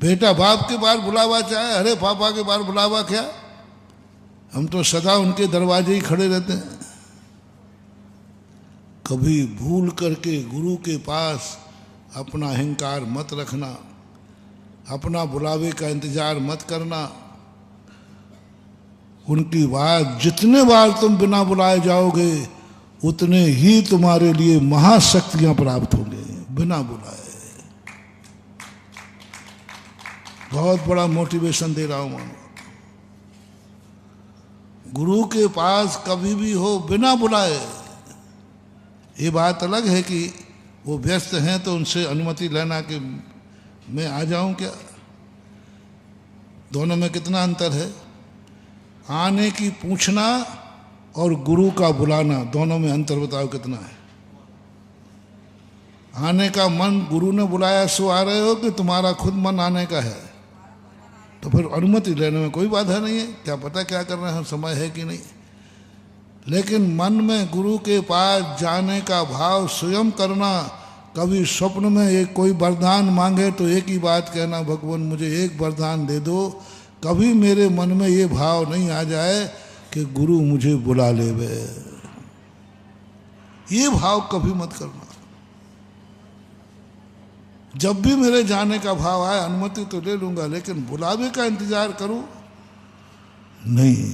बेटा बाप के बाहर बुलावा चाहे, अरे पापा के बाहर बुलावा क्या, हम तो सदा उनके दरवाजे ही खड़े रहते हैं। कभी भूल करके गुरु के पास अपना अहंकार मत रखना, अपना बुलावे का इंतजार मत करना। उनकी बात जितने बार तुम बिना बुलाए जाओगे उतने ही तुम्हारे लिए महाशक्तियां प्राप्त होंगी बिना बुलाए। बहुत बड़ा मोटिवेशन दे रहा हूं मानो। गुरु के पास कभी भी हो बिना बुलाए। ये बात अलग है कि वो व्यस्त हैं तो उनसे अनुमति लेना कि मैं आ जाऊं क्या, दोनों में कितना अंतर है। आने की पूछना और गुरु का बुलाना, दोनों में अंतर बताओ कितना है। आने का मन गुरु ने बुलाया सो आ रहे हो कि तुम्हारा खुद मन आने का है, तो फिर अनुमति लेने में कोई बाधा नहीं है। क्या पता क्या कर रहे हैं, समय है कि नहीं। लेकिन मन में गुरु के पास जाने का भाव स्वयं करना। कभी स्वप्न में एक कोई वरदान मांगे तो एक ही बात कहना, भगवान मुझे एक वरदान दे दो। कभी मेरे मन में ये भाव नहीं आ जाए कि गुरु मुझे बुला लेवे, ये भाव कभी मत करना। जब भी मेरे जाने का भाव आए अनुमति तो ले लूंगा, लेकिन बुलावे का इंतजार करूं नहीं।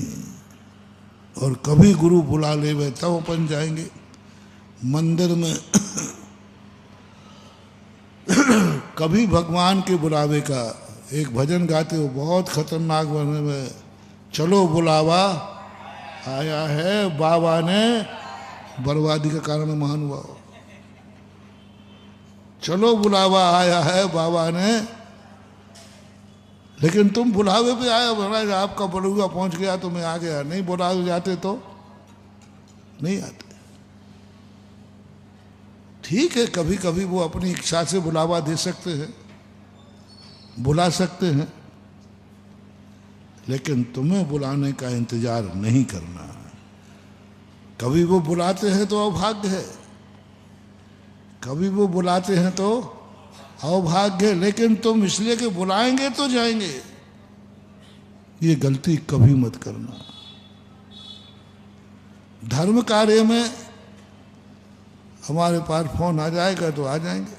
और कभी गुरु बुला लेवे तब अपन जाएंगे मंदिर में। कभी भगवान के बुलावे का, एक भजन गाते हो बहुत खतरनाक बने में, चलो बुलावा आया है बाबा ने बर्बादी का कारण महान हुआ। चलो बुलावा आया है बाबा ने, लेकिन तुम बुलावे पे आए, महाराज आपका बलुआ पहुंच गया तो मैं आ गया। नहीं बुलावे जाते तो नहीं आते। ठीक है, कभी कभी वो अपनी इच्छा से बुलावा दे सकते हैं, बुला सकते हैं, लेकिन तुम्हें बुलाने का इंतजार नहीं करना। कभी वो बुलाते हैं तो अभाग्य है, कभी वो बुलाते हैं तो अभाग्य, लेकिन तुम इसलिए कि बुलाएंगे तो जाएंगे, ये गलती कभी मत करना। धर्म कार्य में हमारे पास फोन आ जाएगा तो आ जाएंगे।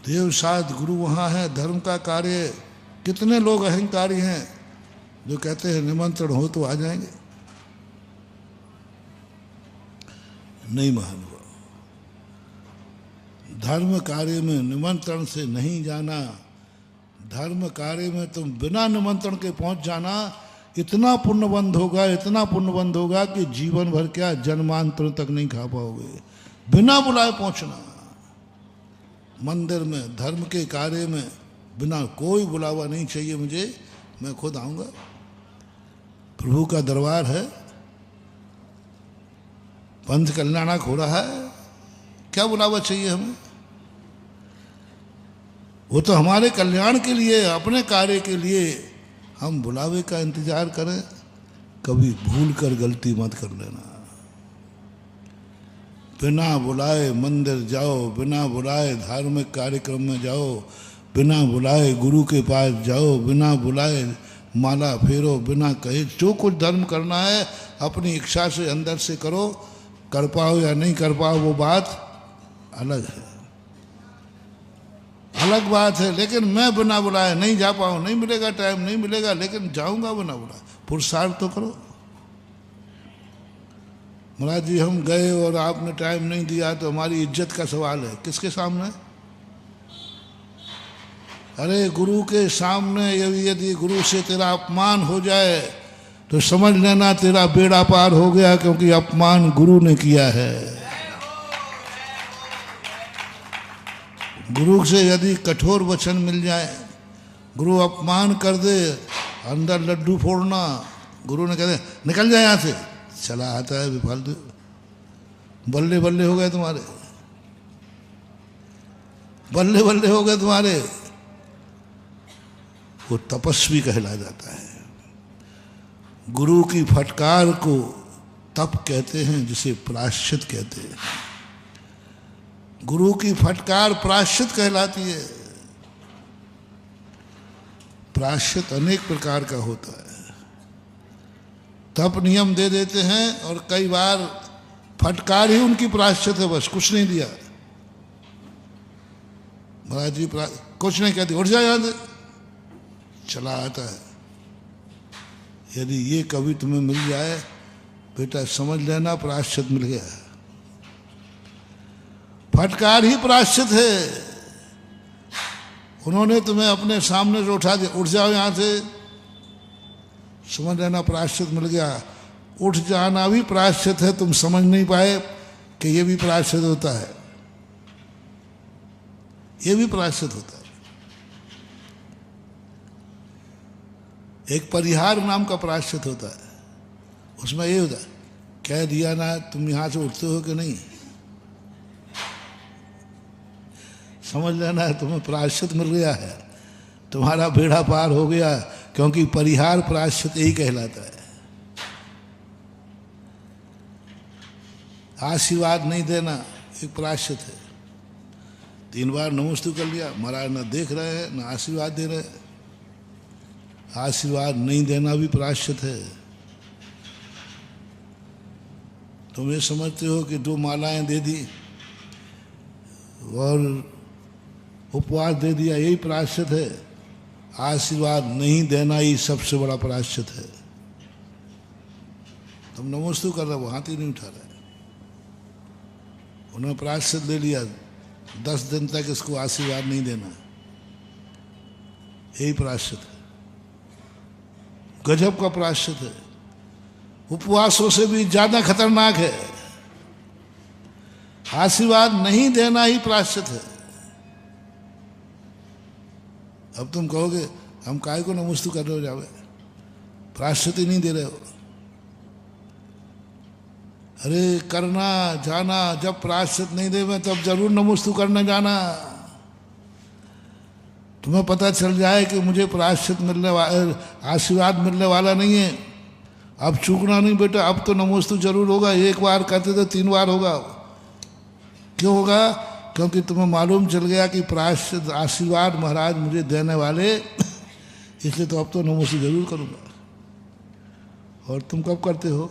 देव साथ गुरु वहाँ है, धर्म का कार्य। कितने लोग अहंकारी हैं जो कहते हैं निमंत्रण हो तो आ जाएंगे। नहीं महानुभाव, धर्म कार्य में निमंत्रण से नहीं जाना। धर्म कार्य में तुम बिना निमंत्रण के पहुंच जाना, इतना पुण्यबंध होगा, इतना पुण्यबंध होगा कि जीवन भर क्या जन्मांतर तक नहीं खा पाओगे। बिना बुलाए पहुंचना मंदिर में, धर्म के कार्य में बिना कोई बुलावा नहीं चाहिए मुझे, मैं खुद आऊंगा। प्रभु का दरबार है, पंथ कल्याणक हो रहा है, क्या बुलावा चाहिए हमें। वो तो हमारे कल्याण के लिए, अपने कार्य के लिए हम बुलावे का इंतजार करें। कभी भूल कर गलती मत कर लेना। बिना बुलाए मंदिर जाओ, बिना बुलाए धार्मिक कार्यक्रम में जाओ, बिना बुलाए गुरु के पास जाओ, बिना बुलाए माला फेरो, बिना कहे जो कुछ धर्म करना है अपनी इच्छा से अंदर से करो। कर पाओ या नहीं कर पाओ वो बात अलग है, अलग बात है। लेकिन मैं बिना बुलाए नहीं जा पाऊँ, नहीं मिलेगा टाइम, नहीं मिलेगा, लेकिन जाऊंगा बिना बुलाए। पुरुषार्थ तो करो। महाराज जी हम गए और आपने टाइम नहीं दिया तो हमारी इज्जत का सवाल है। किसके सामने? अरे गुरु के सामने यदि गुरु से तेरा अपमान हो जाए तो समझ लेना तेरा बेड़ा पार हो गया, क्योंकि अपमान गुरु ने किया है। गुरु से यदि कठोर वचन मिल जाए, गुरु अपमान कर दे, अंदर लड्डू फोड़ना, गुरु ने कहते निकल जाए यहाँ से, चला आता है फालतू, बल्ले बल्ले हो गए तुम्हारे, बल्ले बल्ले हो गए तुम्हारे। वो तपस्वी कहला जाता है। गुरु की फटकार को तप कहते हैं, जिसे प्रायश्चित कहते हैं। गुरु की फटकार प्रायश्चित कहलाती है। प्रायश्चित अनेक प्रकार का होता है। तप नियम दे देते हैं और कई बार फटकार ही उनकी प्रायश्चित है, बस कुछ नहीं दिया। महाराज जी कुछ नहीं कहती, उठ जाए, याद चला आता है। यदि ये कभी तुम्हें मिल जाए बेटा, समझ लेना प्रायश्चित मिल गया। फटकार ही प्रायश्चित है। उन्होंने तुम्हें अपने सामने से उठा दिया, उठ जाओ यहां से, समझ लेना प्रायश्चित मिल गया। उठ जाना भी प्रायश्चित है, तुम समझ नहीं पाए कि ये भी प्रायश्चित होता है, ये भी प्रायश्चित होता है। एक परिहार नाम का प्रायश्चित होता है, उसमें ये होता है, कह दिया ना तुम यहां से उठते हो कि नहीं, समझ लेना तुम्हें प्रायश्चित मिल गया है, तुम्हारा बेड़ा पार हो गया। क्योंकि परिहार प्रायश्चित यही कहलाता है। आशीर्वाद नहीं देना एक प्रायश्चित है। 3 बार नमस्ते कर लिया, महाराज न देख रहे हैं न आशीर्वाद दे रहे हैं। आशीर्वाद नहीं देना भी प्रायश्चित है। तुम ये समझते हो कि 2 मालाएं दे दी और उपवास दे दिया, यही प्रायश्चित है। आशीर्वाद नहीं देना ही सबसे बड़ा प्रायश्चित है। तुम नमस्ते कर रहे हो, हाथ ही नहीं उठा रहे। उन्होंने प्रायश्चित ले लिया, 10 दिन तक इसको आशीर्वाद नहीं देना, यही प्रायश्चित है। गजब का प्रायश्चित है। उपवासों से भी ज्यादा खतरनाक है। आशीर्वाद नहीं देना ही प्रायश्चित है। अब तुम कहोगे हम काय को नमस्ते कर रहे हो, जावे प्रायश्चित ही नहीं दे रहे हो। अरे करना जाना, जब प्रायश्चित नहीं देवे तब जरूर नमस्ते करने जाना। तुम्हें पता चल जाए कि मुझे प्रायश्चित मिलने वाला, आशीर्वाद मिलने वाला नहीं है, अब चूकना नहीं बेटा, अब तो नमस्ते जरूर होगा। 1 बार करते तो 3 बार होगा। क्यों होगा? क्योंकि तुम्हें मालूम चल गया कि प्रायश्चित आशीर्वाद महाराज मुझे देने वाले, इसलिए तो अब तो नमस्ते जरूर करूंगा। और तुम कब करते हो?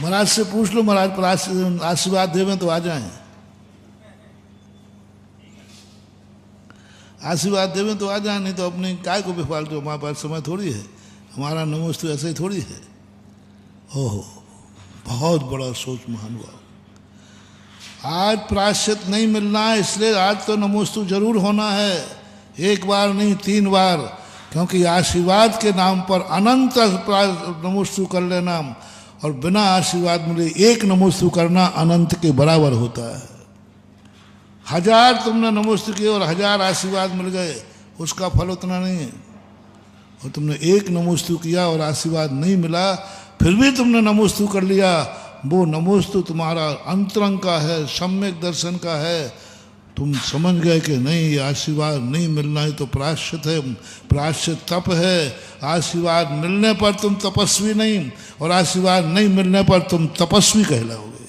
महाराज से पूछ लो, महाराज आशीर्वाद देवें तो आ जाएं। आशीर्वाद देवें तो आ जाए, नहीं तो अपने काय को बेफालतू, हमारे पास समय थोड़ी है। हमारा नमस्ते ऐसे ही थोड़ी है। ओहो, बहुत बड़ा सोच महानुभाव। आज प्रायश्चित नहीं मिलना है, इसलिए आज तो नमोस्तु जरूर होना है। 1 बार नहीं 3 बार, क्योंकि आशीर्वाद के नाम पर अनंत नमोस्तु कर लेना और बिना आशीर्वाद मिले 1 नमोस्तु करना अनंत के बराबर होता है। 1000 तुमने नमोस्तु किए और 1000 आशीर्वाद मिल गए, उसका फल उतना नहीं है। और तुमने 1 नमोस्तु किया और आशीर्वाद नहीं मिला, फिर भी तुमने नमोस्तु कर लिया, वो नमोस्तु तुम्हारा अंतरंग का है, सम्यक दर्शन का है। तुम समझ गए कि नहीं, ये आशीर्वाद नहीं मिलना है तो प्रायश्चित है, प्रायश्चित तप है। आशीर्वाद मिलने पर तुम तपस्वी नहीं, और आशीर्वाद नहीं मिलने पर तुम तपस्वी कहलाओगे।